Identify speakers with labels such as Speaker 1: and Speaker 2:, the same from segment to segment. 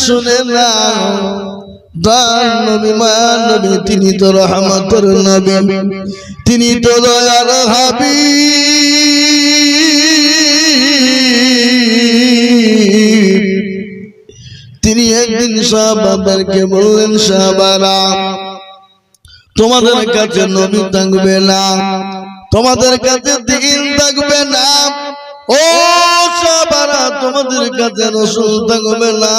Speaker 1: শুনে না দান নবী মায়ার নবী তিনি তো রহমতের নবী তিনি তো দয়ার হাবিব তিনি একদিন সাহাবাদেরকে বললেন সাহাবারা তোমাদের কাছে নবী থাকবে না তোমাদের কাছে দ্বীন থাকবে না ও সাহাবারা তোমাদের কাছে রাসূল থাকবে না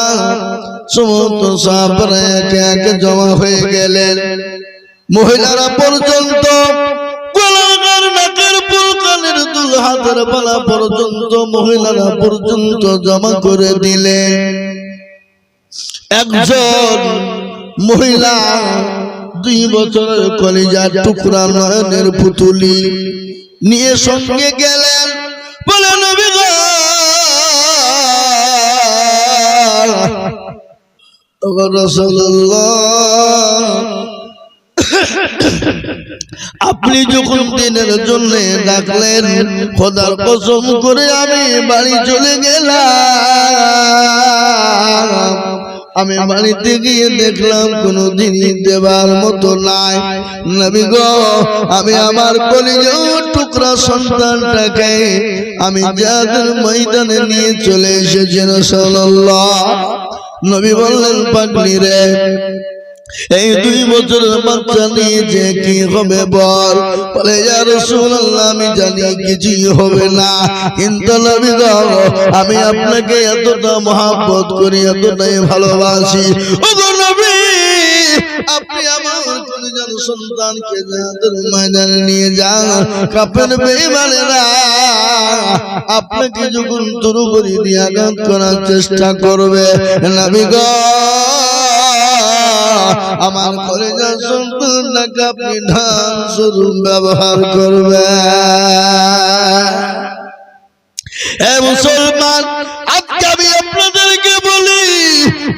Speaker 1: সমস্ত সাহাবারা একে একে জমা হয়ে গেলেন মহিলারা পর্যন্ত গলার নাকের ফুল কানের দুল হাতের বালা পর্যন্ত মহিলারা পর্যন্ত জমা করে দিলেন একজন মহিলা 2 বছরের কলিজার টুকরা নয়নের পুতুলি নিয়ে সঙ্গে গেলেন বলে নবী গো রাসূলুল্লাহ আপনি যখন দিনের জন্য ডাকলেন খোদার কসম করে আমি বাড়ি চলে গেলাম আমি বাড়িতে গিয়ে দেখলাম কোনো জিনিস দেবার মতো নাই নবী গো আমি আমার কলিজার টুকরা সন্তানটাকে আমি জিহাদের ময়দানে নিয়ে চলে এসেছি রাসূলুল্লাহ নবী বললেন পাগলি রে এই 2 বছরের বাচ্চা নিয়ে যে কি হবে বল বলে ইয়া রাসূলুল্লাহ আমি জানি কিছুই হবে না কিন্তু নবী গো আমি আপনাকে এতটা মহব্বত করি এতটাই ভালোবাসি ওগো নবী আপনি আমার কলিজার সন্তানকে জিহাদের ময়দানে নিয়ে যান কাফের বেঈমানেরা আপনাকে যখন তরবারি দিয়ে আঘাত করার চেষ্টা করবে নবী গো আমার কলিজার সন্তানকে আপনি ঢাল স্বরূপ ব্যবহার করবে হে মুসলমান আজকে আমি আপনাদেরকে বলি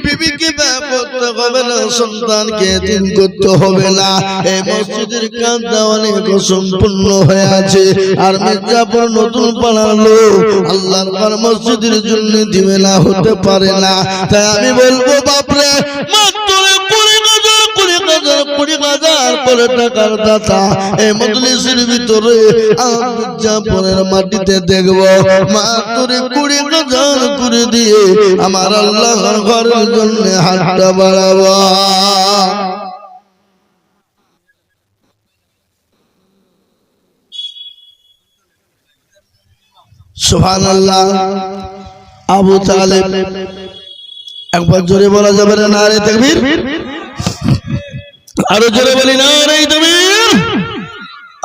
Speaker 1: বিবিকে করতে হবে না সন্তানকে এতিম করতে হবে না এই মসজিদের কাজ অনেক সম্পূর্ণ হয়ে আছে আর মির্জাপুর নতুন পাড়ার লোক আল্লাহর ঘর মসজিদের জন্য দিবে না হতে পারে না তাই আমি বলবো বাপরে মাত্র 20,000 টাকার দাতা এই মজলিসের ভিতরে মির্জাপুরের মাটিতে দেখব মাত্র 20,000 করে দিয়ে আমার আল্লাহর ঘরের জন্য হাতটা বাড়াবো সুবহানাল্লাহ আবু তালেব একবার জোরে বলা যাবে না নারে তাকবীর আরো জোরে বলি নারে তাকবীর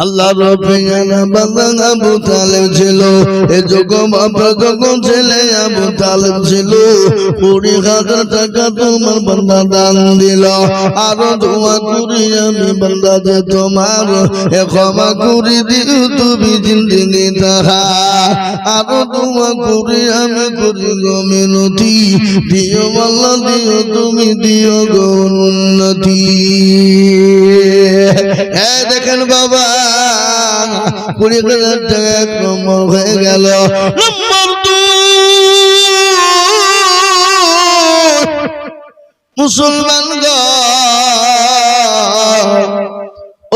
Speaker 1: আল্লাহ রব্বানা বান্দা আবু তালেব ছিল এ যুগম যখন ছেলে আবু তালেব ছিল 20,000 টাকা তোমার বান্দা দান দিল আরো দোয়া করি আমি বান্দা যে তোমার এ ক্ষমা করে দিও তুমি জিন্দেগি তাহা আরো দোয়া করি আমি করি গো মিনতি দিও আল্লাহ দিও তুমি দিও গো উন্নতি এ দেখেন বাবা 20,000 টাকা এক নম্বর হয়ে গেল নম্বর 2 মুসলমান গো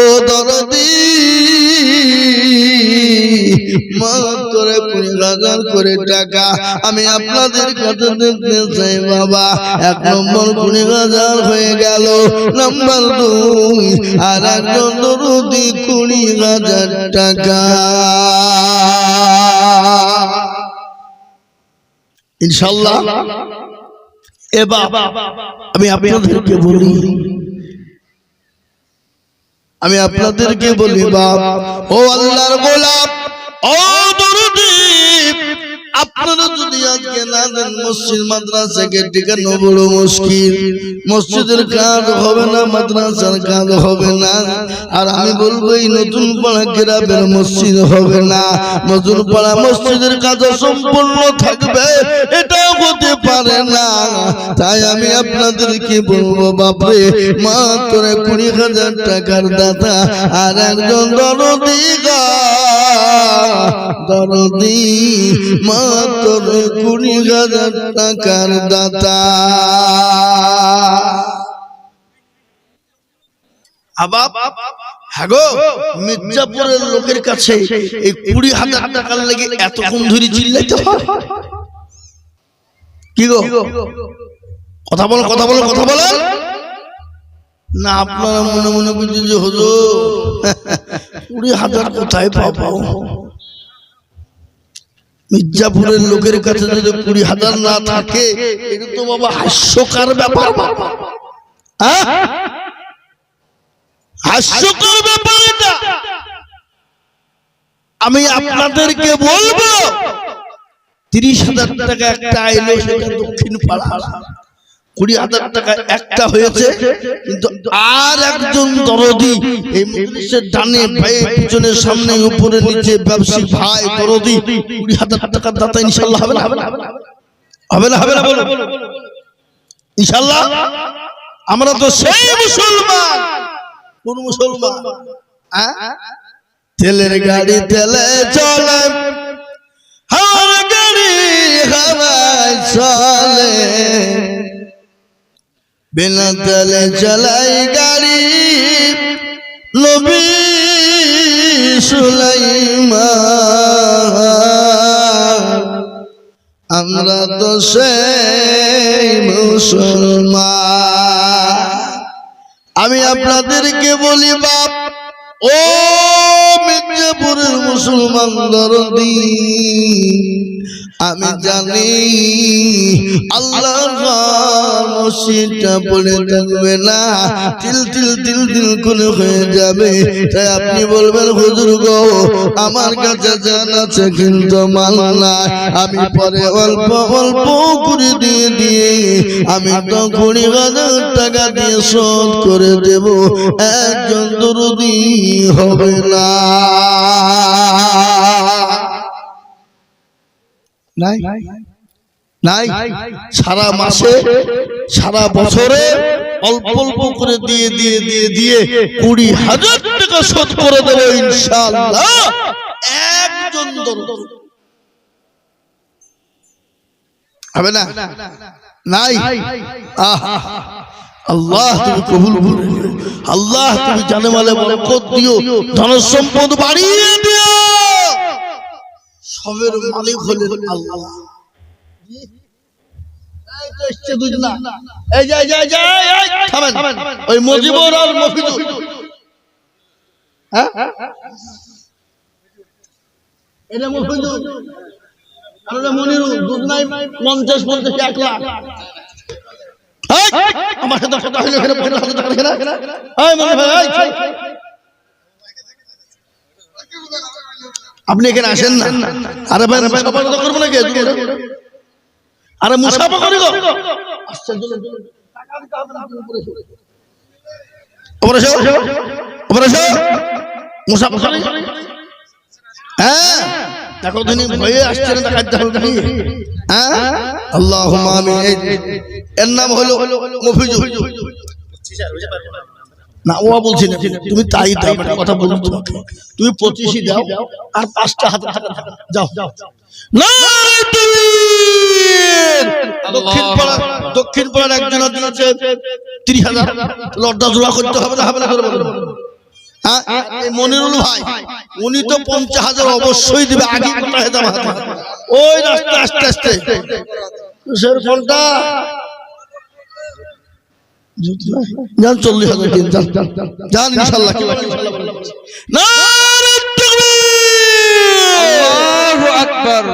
Speaker 1: ও দরদি মাত্র 20,000 করে টাকা আমি আপনাদের কাছে দেখতে চাই বাবা এক নম্বর 20,000 হয়ে গেল নম্বর 2 আর একজন দরদি 20,000 টাকা ইনশাআল্লাহ এবার আমি আপনাদেরকে বলি বাপ ও আল্লাহর গোলাম ও দরদি আপনারা যদি আজকে না দেন মসজিদ মাদ্রাসাকে টিকানো বড় মুশকিল মসজিদের কাজ হবে না মাদ্রাসার কাজ হবে না আর আমি বলবো এই নতুন পাড়া গ্রামের মসজিদ হবে না নতুন পাড়া মসজিদের কাজ সম্পূর্ণ থাকবে এটা হতে পারে না। তাই আমি আপনাদেরকে বলবো বাপরে, মাত্র 20,000 টাকার দাতা আর একজন দরদি মাত্র 20,000 টাকার দাতা। হ্যাঁ গো, মির্জাপুরের লোকের কাছে এই 20,000 টাকার লেগে এতক্ষণ ধরে চিল্লাইতে হয়? কি গো, কথা বলো কথা বলো কথা বলো না। আপনারা মনে মনে বুঝছেন যে হুজুর 20,000 কোথায় পাবো? মির্জাপুরের লোকের কাছে যদি 20,000 না থাকে, এটা তো বাবা হাস্যকর ব্যাপার। হাস্যকর ব্যাপার এটা। আমি আপনাদেরকে বলবো 30,000 টাকা একটা আইলো, সেটা দক্ষিণ পাড়া। 20,000 টাকা একটা হয়েছে, কিন্তু আর একজন দরদি এই মজলিসের ডানে ভাই পিছনে সামনে উপরে নিচে ব্যবসায়িক ভাই দরদি 20,000 টাকার দাতা ইনশাআল্লাহ হবে না? হবে না হবে না? হবে না বলো ইনশাআল্লাহ। আমরা তো সেই মুসলমান। কোন মুসলমান? তেলের গাড়ি তেলে চলে, হাওয়ার গাড়ি হাওয়ায় চলে, বিনা তেলে চালাই গাড়ি নবী সুলাইমান। আমরা তো সেই মুসলমান। আমি আপনাদেরকে বলি বাপ, ও মির্জাপুরের মুসলমান দরদি, আমি জানি আল্লাহর মসজিদটা পড়ে থাকবে না, তিল তিল তিল তিল করে হয়ে যাবে। তাই আপনি বলবেন হুজুর গো, আমার কাছে জান আছে কিন্তু মাল নাই, আমি পরে অল্প অল্প করে দিয়ে আমি তো 20,000 টাকা দিয়ে শোধ করে দেব, একজন দরদি হবে না। নাই নাই, সারা মাসে সারা বছরে অল্প অল্প করে দিয়ে দিয়ে দিয়ে দিয়ে 20,000 টাকা শোধ করে দেব ইনশাআল্লাহ, একজন দরদি হবে না? নাই। আল্লাহ তুমি কবুল করো, আল্লাহ তুমি জানে মালে বরকত দিও, ধন সম্পদ বাড়িয়ে দিও। সবের মালিক হলেন আল্লাহ। ওই মজিবর আর মফিজুর, এটা মফিজুর আর এটা মনিরুল, দুধ নাই 50 50 1 লাখ। আমার সাথে কথা হইলো এখানে 50,000 টাকা এখানে। এই মনি ভাই, আপনি এখানে আসেন না। আরে ভাই মুসাফা করবো নাকি? আরে মুসাফা করি গো, মুসাফা করি। হ্যাঁ, দেখো তিনি ভয়ে আসছে না, দেখাতে হবে। হ্যাঁ, আল্লাহুম্মা আমিন। এর নাম হলো মফিজুল না, ও বলছি না, তুমি তাই দাও, কথা বলছো তোমাকে। তুমি 25 দাও আর 5টা হাতে যাও। দক্ষিণ পাড়ার একজন আছে 30,000, লড্ডা জোড়া করতে হবে না? হবে না? মনিরুল ভাই উনি তো 50,000 অবশ্যই দিবে, আগে ওই রাস্তা আস্তে আস্তে ফোনটা যান 40,000 দিন, যান ইনশাআল্লাহ। আল্লাহু আকবার।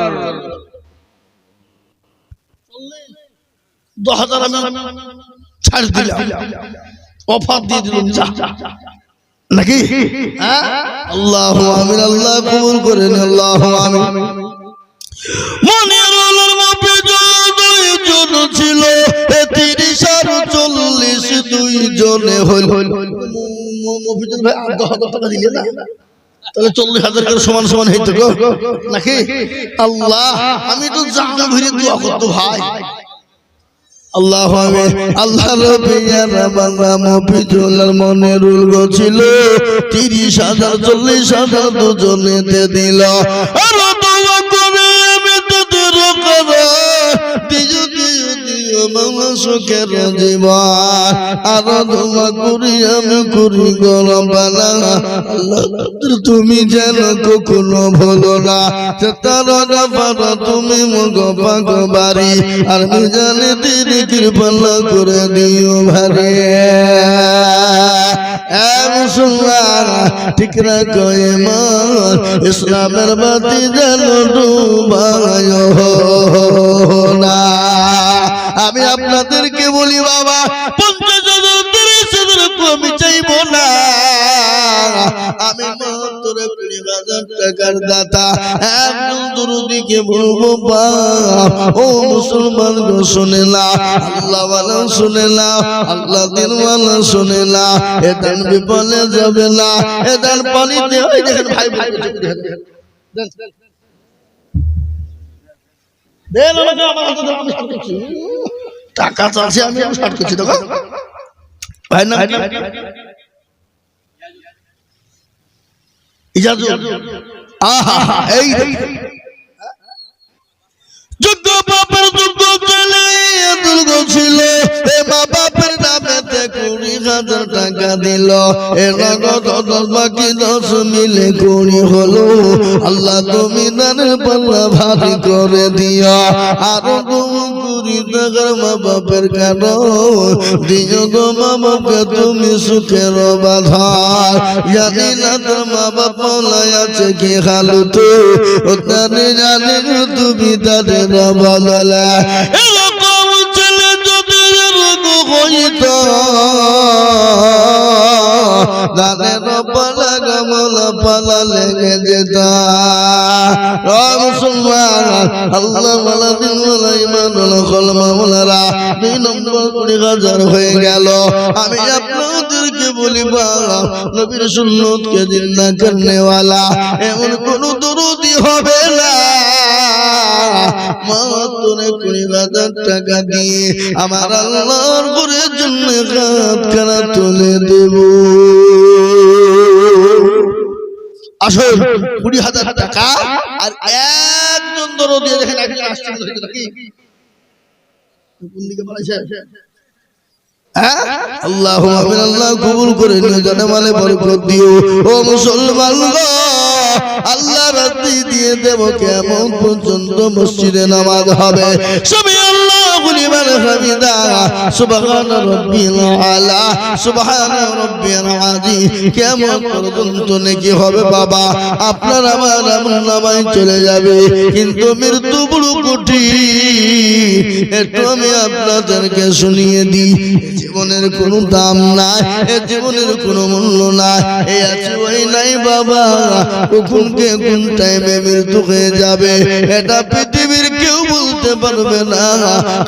Speaker 1: 10,000 আমি ছাড় দিলাম, অফার দিয়ে দিলাম নাকি? আল্লাহু আমিন, আল্লাহ কবুল করেন, আল্লাহু আমিন। মনিরুল দুইজন ছিল, 30 আর 40 দুইজনে হইল। মফিজুল ভাই 10,000 টাকা দিলে না? তাহলে 40,000 করে সমান সমান হইতো গো নাকি? আল্লাহ আমি তো জানা ভরে দোয়া করতে ভাই। আল্লাহ আল্লাহ রবিয়ারা বাংলা মফিজুল্লাহর মনে রুল গো ছিল 30,000 40,000 দুজনেতে দিল। আর দোয়া করে আমি তোদের করো দিও দিও দিও মামা সুখের জীবন। আর দোয়া করি আমি করি গরম বালা আল্লাহ তুমি যেন কখনো ভুলো না তারা পারা তুমি মগ পাগ বাড়ি আর মিজানে দিদি কৃপা করে দিও ভারে। মুসলমান ঠিক রাখো ঈমান ইসলামের বাতি যেন ডুবায় না। আমি আপনাদেরকে বলি বাবা 50,000 30,000 আমি চাইবো না। আমি মাত্র 20,000 টাকার দাতা একজন দুরুদিকে বলবো বাপ ও মুসলমান গো শুনে না আল্লাহ ওয়ালা শুনে না আল্লাহ দিন ওয়ালা শুনে না এদান বিপলে যাবে না এদান পানিতে ওই দেখেন ভাই ভাই দেন আমাকে আমার হাতে দাও আমি সাথ করছি টাকা চাইছে আমি সাথ করছি দেখো ভাই না ইজাজত আহা এই যোগ্য বাপের যোগ্য ছেলে দুর্গ ছিল এ মা বাপের নামেতে 20,000 টাকা দিল এ নগদ 10 বাকি 10 মিলে 20 হলো। আল্লাহ তুমি দানের পাল্লা ভারী করে দিও আরো 20 টাকার মা বাপের কারণ দিও গো মা বাপকে তুমি সুখের বাধার। জানি না তোর মা বাপ পলাই আছে কি হালুতে ও তারে জানি তুমি তাদের বদলা এরকম ছেলে যদি এরকম হইতো দানের পালা গামলা পালা লেগে যেত। মুসলমান আল্লাহ ওয়ালা দিন ওয়ালা ঈমান ওয়ালা কলমা ওয়ালারা 2 নম্বর 20,000 হয়ে গেল। আমি আপনাদেরকে বলি বাবা নবীর সুন্নতকে জিন্দা করনে ওয়ালা এমন কোন দরুদি হবে না মাত্র 20,000 টাকা দিয়ে আমার আল্লাহর ঘরের জন্য হাতখানা তুলে দেব। আসল 20,000 টাকা আর একজন দরদি দেখেন একজন আসছে নাকি কোন দিকে বাড়াইছে হ্যাঁ আল্লাহুম্মা আমিন আল্লাহ কবুল করে নিও জানে মালে বরকত দিও। ও মুসলমান গো আল্লাহ রাত্রি দিয়ে দেব কিয়ামত পর্যন্ত মসজিদে নামাজ হবে সবই আল্লাহ লিমান হামিদা সুবহান রাব্বিল আলা সুবহান রাব্বিল আযীম কিয়ামত পর্যন্ত নেকি হবে বাবা আপনার আমার আমলনামায় চলে যাবে কিন্তু মৃত্যু বড় কঠিন। একটু আমি আপনাদেরকে শুনিয়ে দিই জীবনের কোনো দাম নাই এ জীবনের কোনো মূল্য নাই এই আছে ওই নাই বাবা কখন কে কোন টাইমে মৃত্যু হয়ে যাবে এটা পৃথিবীর কেউ বলতে পারবে না।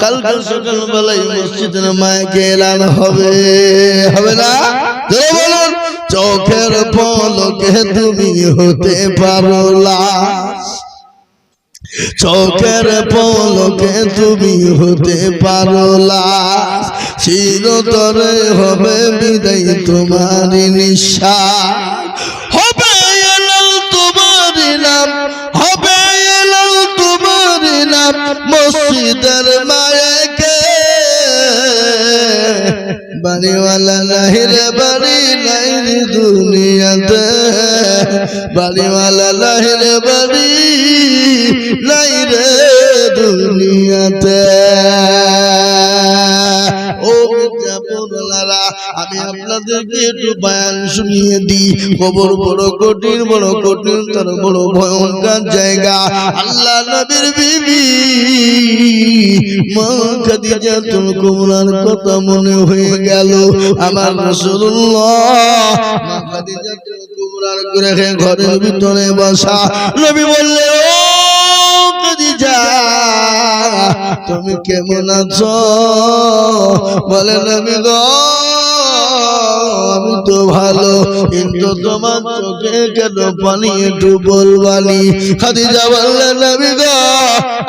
Speaker 1: কালকে সকাল বেলায় মসজিদের মাইকে এলান হবে হবে না জোরে বলুন চোখের পলকে তুমি হতে পারো লাশ চোখের পলকে তুমি হতে পারো লাশ চিরতরে হবে বিদায় তোমার নিঃশ্বাস হবে এলাল তোমার নাম হবে এলাল তোমার নাম মসজিদের মায়েকে বাড়িওয়ালা নাহি রে বাড়ি নাই রে দুনিয়াতে বাড়িওয়ালা নাহি রে বাড়ি নাই রে দুনিয়াতে। ও মির্জাপুরলারা আমি আপনাদেরকে একটু বয়ান শুনিয়ে দিই কবর বড় কঠিন তার বড় ভয়ঙ্কর জায়গা। আল্লাহ নবীর বিবি মা খাদিজাতুল কুবরার কথা মনে হয়ে গেল আমার রাসূলুল্লাহ মা খাদিজাতুল কুবরার ঘরের ভিতরে বসা নবী বললেন ও খাদিজা তুমি কেমন আছো বলে নবী গো আমি তো ভালো, কিন্তু তোমার চোখে কেন পানি একটু বলবানি। খাদিজা বললেন নবী গো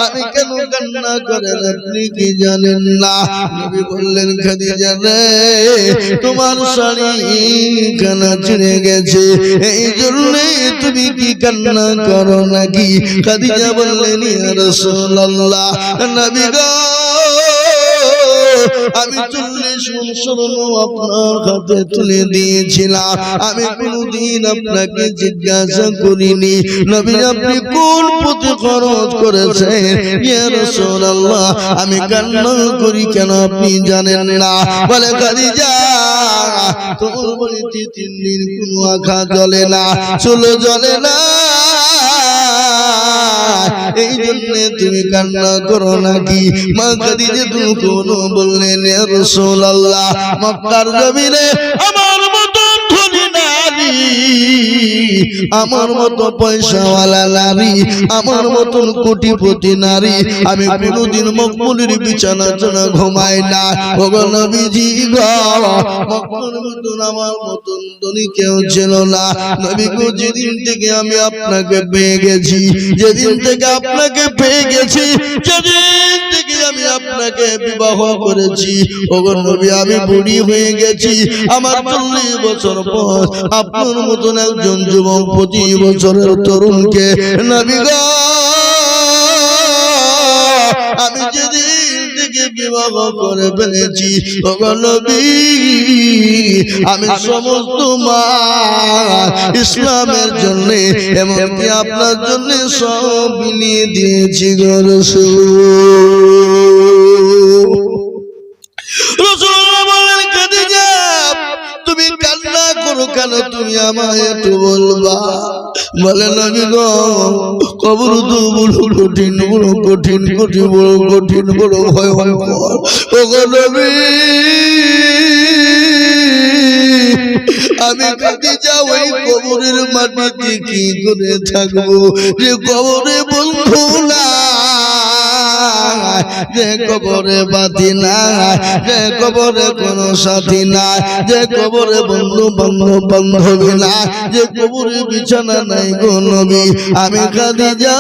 Speaker 1: আমি কেন কান্না করেন আপনি কি জানেন না? নবী বললেন খাদিজা রে তোমার শাড়ি কানা ছিঁড়ে গেছে এই জন্য তুমি কি কান্না করো নাকি? খাদিজা বললেন ইয়া রাসূলুল্লাহ নবী গো আমি 40 মণ স্বর্ণ আপনার হাতে তুলে দিয়েছিলাম, আমি কোনদিন আপনাকে জিজ্ঞাসা করিনি নবী আপনি কোন পথে খরচ করেছেন। ইয়া রাসূলুল্লাহ আমি কান্না করি কেন আপনি জানেন না? বলে খাদিজা তোমার বাড়িতে 3 দিন কোনো আখা জ্বলে না, চুলো জ্বলে না, এই জন্য তুমি কান্না করো নাকি? মা খাদিজা তুমি কোন বললেন ইয়া রাসূলুল্লাহ মক্কার জমিনে আমার মত ধনী নারী, আমার মতো পয়সাওয়ালা নারী, আমার মতন কোটিপতি নারী আমি কোনদিন মকবুলের বিছানা ছাড়া ঘুমাই না। ওগো নবীজি গো মকবুলের মতন আমার মতন ধনী কেউ ছিল না। নবী গো যেদিন থেকে আমি আপনাকে পেয়ে গেছি, যেদিন থেকে আপনাকে পেয়ে গেছি, যেদিন থেকে আমি আপনাকে বিবাহ করেছি ওগো নবী আমি বুড়ি হয়ে গেছি। আমার 40 বছর পর আপনার মতন একজন যুবক 25 বছরের তরুণকে নবী গো আমি যেদিন থেকে বিবাহ করে ফেলেছি ওগো নবী আমি সমস্ত মাল ইসলামের জন্য এমনকি আপনার জন্য সব বিলিয়ে দিয়েছি গো রাসূল বলেন খাদিজা তুমি কান্না করো কেন, তুমি আমায় একটু বলবা? বলে নবী গো কবর তো বড় কঠিন, বড় কঠিন, কঠিন, বড় কঠিন, বড় ভয়ঙ্কর। ওগো নবী আমি খাদিজা ওই কবরের মাটিতে কি করে থাকবো যে কবরে বন্ধু না, যে কবরে বাতি না, যে কবরে কোনো সাথী না, যে কবরে বন্ধু বান্ধবী না, যে কবরে বিছানা নাই গো নবী আমি খাদিজা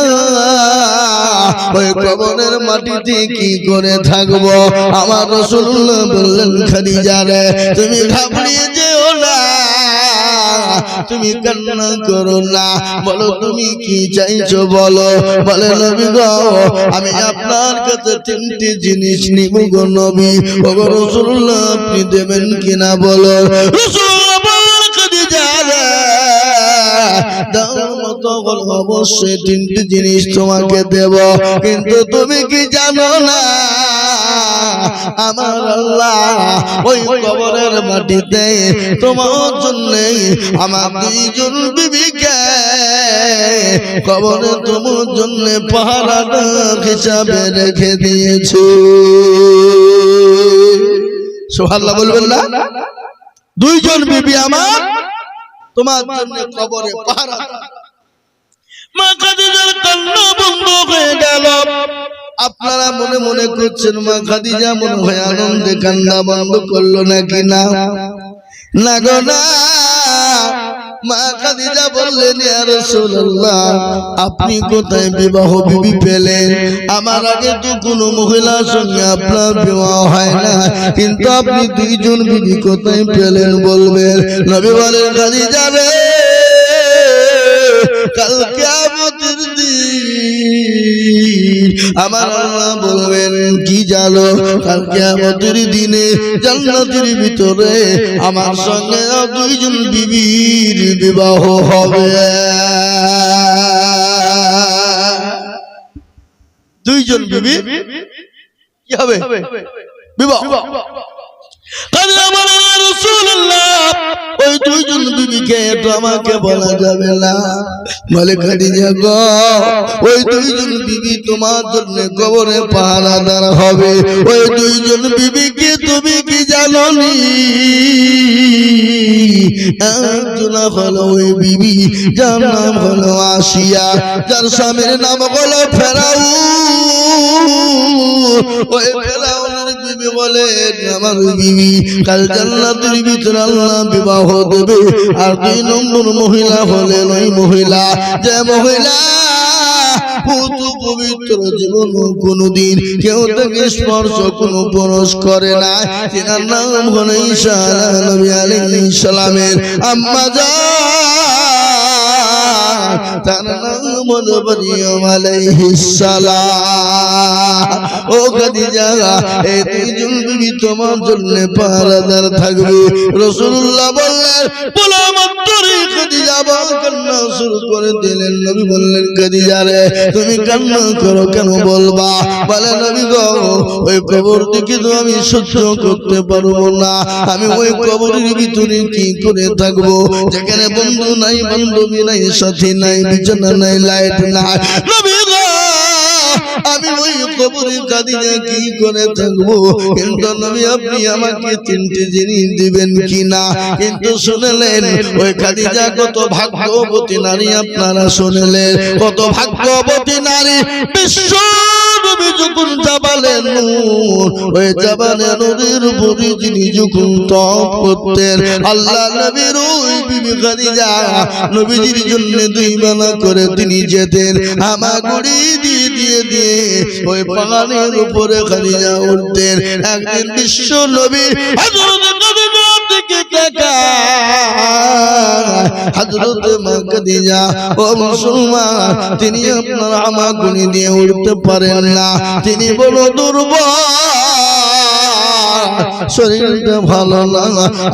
Speaker 1: ওই কবরের মাটিতে কি করে থাকবো? আমার রাসূলুল্লাহ বললেন খাদিজা রে তুমি ঘাবড়িয়ে যেও না, তুমি কান্না করো না, বলো তুমি কি চাইছো বলো। বলে নবী গো আমি আপনার কাছে 3টি জিনিস নিব গো নবী। ওগো রাসূলুল্লাহ আপনি দেবেন কিনা বলো। রাসূলুল্লাহ বলেন খাদিজা রে দাও মত বলো অবশ্যই 3টি জিনিস তোমাকে দেব, কিন্তু তুমি কি জানো না আমার আল্লাহ ওই কবরের মাটিতে তোমার জন্য আমার 2 জন বিবিকে কবরে তোমার জন্য পাহারাদার হিসাবে রেখে দিয়েছে। সুবহানাল্লাহ বলবেন না? 2 জন বিবি আমার তোমার জন্য কবরে পাহারাদার। মা খাদিজার কান্না বন্ধ হয়ে গেল। আপনারা মনে মনে করছেন মা খাদিজা মনে হয় আনন্দে কান্না বন্ধ করলো নাকি? না না গো না, মা খাদিজা বললেন ইয়া রাসূলুল্লাহ আপনি কোথায় বিবাহ বিবি পেলেন? আমার আগে তো কোনো মহিলার সঙ্গে আপনার বিবাহ হয় না, কিন্তু আপনি 2 জন বিবি কোথায় পেলেন বলবেন। নবী বলেন খাদিজা রে কাল কিয়ামতের দিন আমার আল্লাহ বলবেন কি জানো, কাল কিয়ামতের দিনে জান্নাতের ভিতরে আমার সঙ্গে 2 জন বিবির বিবাহ হবে। 2 জন বিবি কি হবে? বিবাহ। ওই 2 জন বিবিকে তো আমাকে বলা যাবে না। বলে খাদিজা গো ওই 2 জন বিবি তোমার জন্য কবরে পাহারাদার হবে। ওই 2 জন বিবিকে তুমি কি জানো নি? একজন হলো ওই বিবি যার নাম হলো আসিয়া, যার স্বামীর নাম হলো ফেরাউন। ওই ফেরাউনের বিবি বলেন আমার বিবি কাল জান্নাতের ভিতরে আল্লাহ বিবাহ দেবে। আর 2 নম্বর মহিলা হলেন ওই মহিলা যে মহিলা পবিত্র জীবন কোনদিন কেউ তাকে স্পর্শ কোনো পরশ করে না, তার নাম হলো ঈসা নবী আলাইহিস সালামের আম্মা জান, তার নাম হলো মারইয়াম আলাইহিস সালাম। ও খাদিজা এই 2 জন বিবি তোমার জন্য পাহারাদার থাকবে। রাসূলুল্লাহ বললেন বলো আমার তোরে খাদিজা কান্না শুরু করে দিলেন। নবী বললেন খাদিজা রে তুমি কান্না করো কেন বলবা? বলে নবী গো ওই কবর থেকে তো আমি সহ্য করতে পারবো না, আমি ওই কবরের ভিতরে কি করে থাকবো যেখানে বন্ধু নাই, বান্ধবী নাই, সাথী নাই, বিছানা নাই, লাইট নাই। নবী গো আমি ওই কবরে খাদিজা কি করে থাকবো? কিন্তু নবী আপনি আমাকে 3টে জিনিস দিবেন কিনা? কিন্তু শুনলেন ওই খাদিজা কত ভাগ্যবতী নারী, আপনারা শুনলেন কত ভাগ্যবতী নারী। বিশ্ব নবী যখন জাবালে নূর ওই জাবালে নূরের উপরে যিনি যখন তপ করতেন আল্লাহ নবীর ওই বিবি খাদিজা নবীজির জন্য 2 বেলা করে তিনি যেতেন হামাগুড়ি দিয়ে দিয়ে দিয়ে ওই পাহাড়ের উপরে খাদিজা উঠতেন। একদিন বিশ্ব নবী হযরত খাদিজা দিকে তাকায়, হযরত মা খাদিজা ও মুসলমান তিনি আপনার হামাগুড়ি দিয়ে উঠতে পারেন না, তিনি বড় দুর্বল, শরীরটা ভালো না।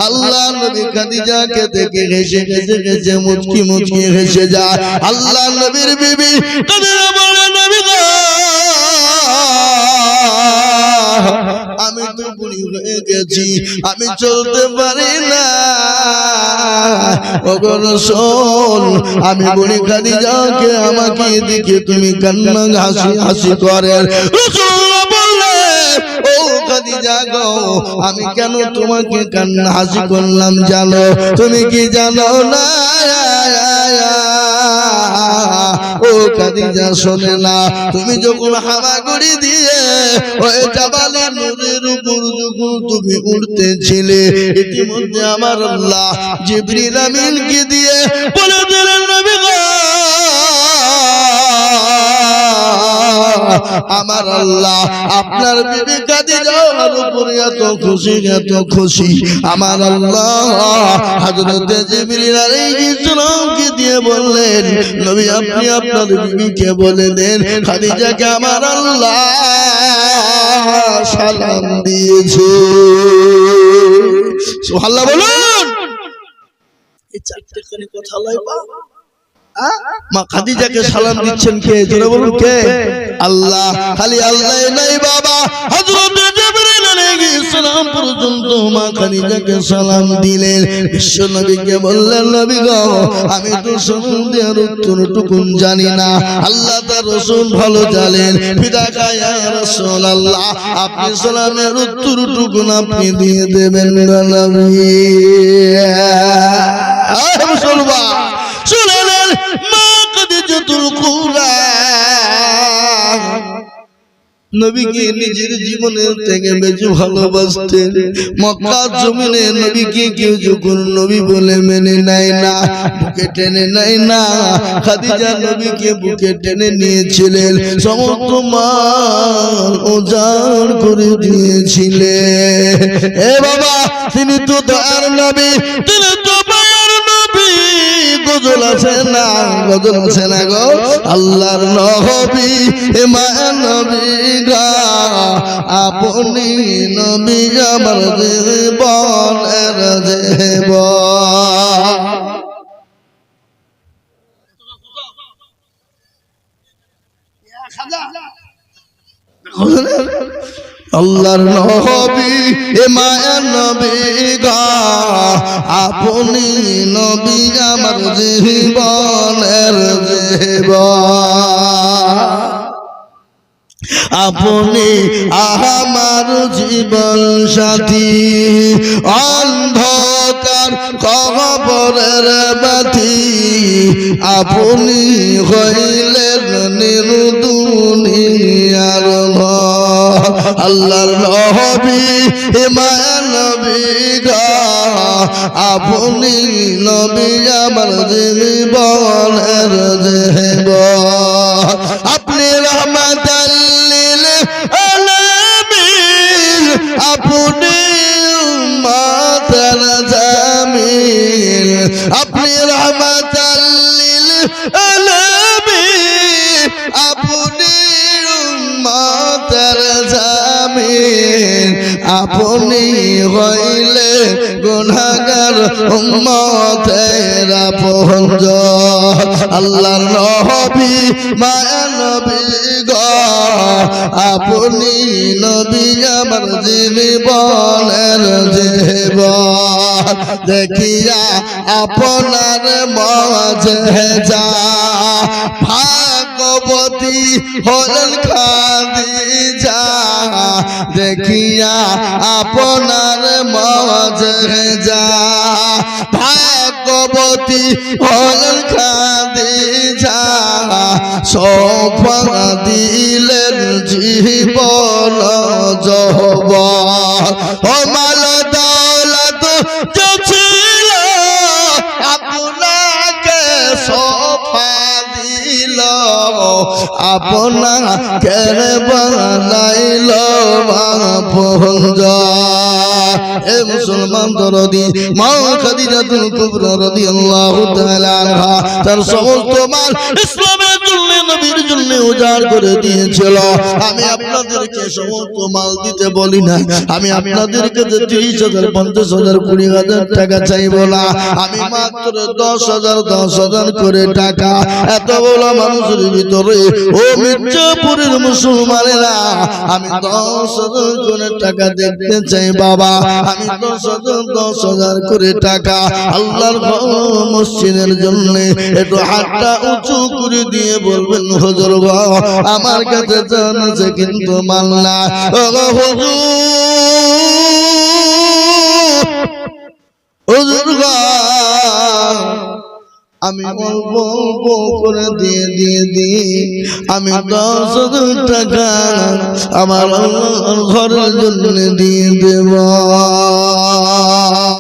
Speaker 1: আল্লাহ নবী খাদিজাকে দেখে হেসে হেসে হেসে মুচকি মুচকি হেসে যায়। আল্লাহ নবীর বিবি খাদিজা বলে নবী গো আমি তো বুড়ি হয়ে গেছি, আমি চলতে পারি না। ওগো রাসূল আমি বুড়ি খাদিজাকে আমাকে দেখে তুমি কান্না হাসি হাসি করেন। রাসূলুল্লাহ বললেন ও খাদিজা গো আমি কেন তোমাকে কান্না হাসি করলাম জানো? তুমি কি জানো না? ও খাদিজা শোনে না, তুমি যখন হামাগুড়ি দিয়ে ওই জাবালে নূরের উপর যখন তুমি উঠতেছিলে ইতিমধ্যে আমার আল্লাহ জিবরিল আমিনকে দিয়ে বলে দিলেন নবী গো আমার আল্লাহ আপনার বিবি খাদিজার উপরে এত খুশি এত খুশি, আমার আল্লাহ হযরত জিবরিল আলাইহিস সালামকে দিয়ে বললেন নবী আপনি আপনার বিবিকে বলে দেন খাদিজাকে আমার আল্লাহ সালাম দিয়েছে। সুবহানাল্লাহ বলুন। এই 4টে কানে কথা লইবা মা খাদিজাকে সালাম দিচ্ছেন কে? জোরে বলুন কে? আল্লাহ। খালি আল্লাহ নাই বাবা, হযরত জিবরিল আলাইহিস সালাম পর্যন্ত মা খাদিজাকে সালাম দিলেন। বিশ্ব নবীকে বললেন নবী গো আমি তো সালামের উত্তরটুকু জানি না, আল্লাহ তার রাসূল ভালো জানেন। ফিদাকা ইয়া রাসূলুল্লাহ আপনি সালামের উত্তরটুকু আপনি দিয়ে দেবেন নবী। মুসলমান শুনলেন মা খাদিজাতুল কুবরা নবীকে নিজের জীবনের থেকে বেশি ভালোবাসতেন। মক্কার জমিনে নবীকে কেউ যখন নবী বলে মেনে নেয় না, বুকে টেনে নেয় না, খাদিজা নবীকে বুকে টেনে নিয়েছিলেন, সমস্ত মাল উজাড় করে দিয়েছিলেন। এ বাবা তিনি তো দয়ার নবী, তিনি তো মায়ের নবী। গজল আছে না, গজল আছে না গো? আল্লাহর নবী মায়ের নবী গা আপনি নবী আমার জীবনের জীবন। আল্লাহর নবী মায়ের নবী গা আপনি নবী আমার জীবনের জীবন। আপনি আমার জীবন সাথী, অন্ধকার কবরের বাতি, আপনি হইলেন নির্দুনিয়ার আল্লাহর নবী মায়া নবী গো আপনি নবী আমার জীবনের জীবন আপনি রহমাতাল লিল আলামিন আপনি উম্মতের জামিল আপনি রহমাতাল লিল আলামিন আপনি উম্মতের জামিল আপনি হইলে গুনাহগার উম্মতের আপনজন আল্লাহর নবী মায়া নবী গো আপনি নবী আমার জীবনের জীবন দেখিয়া আপনার মুজিজা ভাগবতী হলেন খাদিজা দেখিয়া আপনার মুজিজা ভাগবতী হলেন খাদিজা সৌফা দিলেন জীবন যৌবন ও মাল দৌলত যে ছিল আপনাকে সৌফা দিল আপনাকে বানাইল আপনজন এ মুসলমান দরদি মা খাদিজাতুল কুবরা রাদিয়াল্লাহু তাআলা আনহা তার সমস্ত মাল ইসলামের জন্য নবীর জন্য উজাড় করে দিয়েছিল আমি আপনাদেরকে সমস্ত মাল দিতে বলি না আমি আপনাদেরকে 30,000 50,000 20,000 টাকা চাইবো না আমি মাত্র 10,000 করে টাকা এত বড় মানুষের ভিতরে ও মির্জাপুরের মুসলমানেরা আমি 10,000 করে টাকা দেখতে চাই বাবা আমি 10,000 করে টাকা আল্লাহর মসজিদের জন্য একটু হাতটা উঁচু করে দিয়ে বলবেন হুজুর গো আমার কাছে জান আছে কিন্তু মাল না ও হুজুর গো আমি অল্প অল্প করে দিয়ে আমি 10,000 টাকা আমার ঘরের জন্য দিয়ে দেব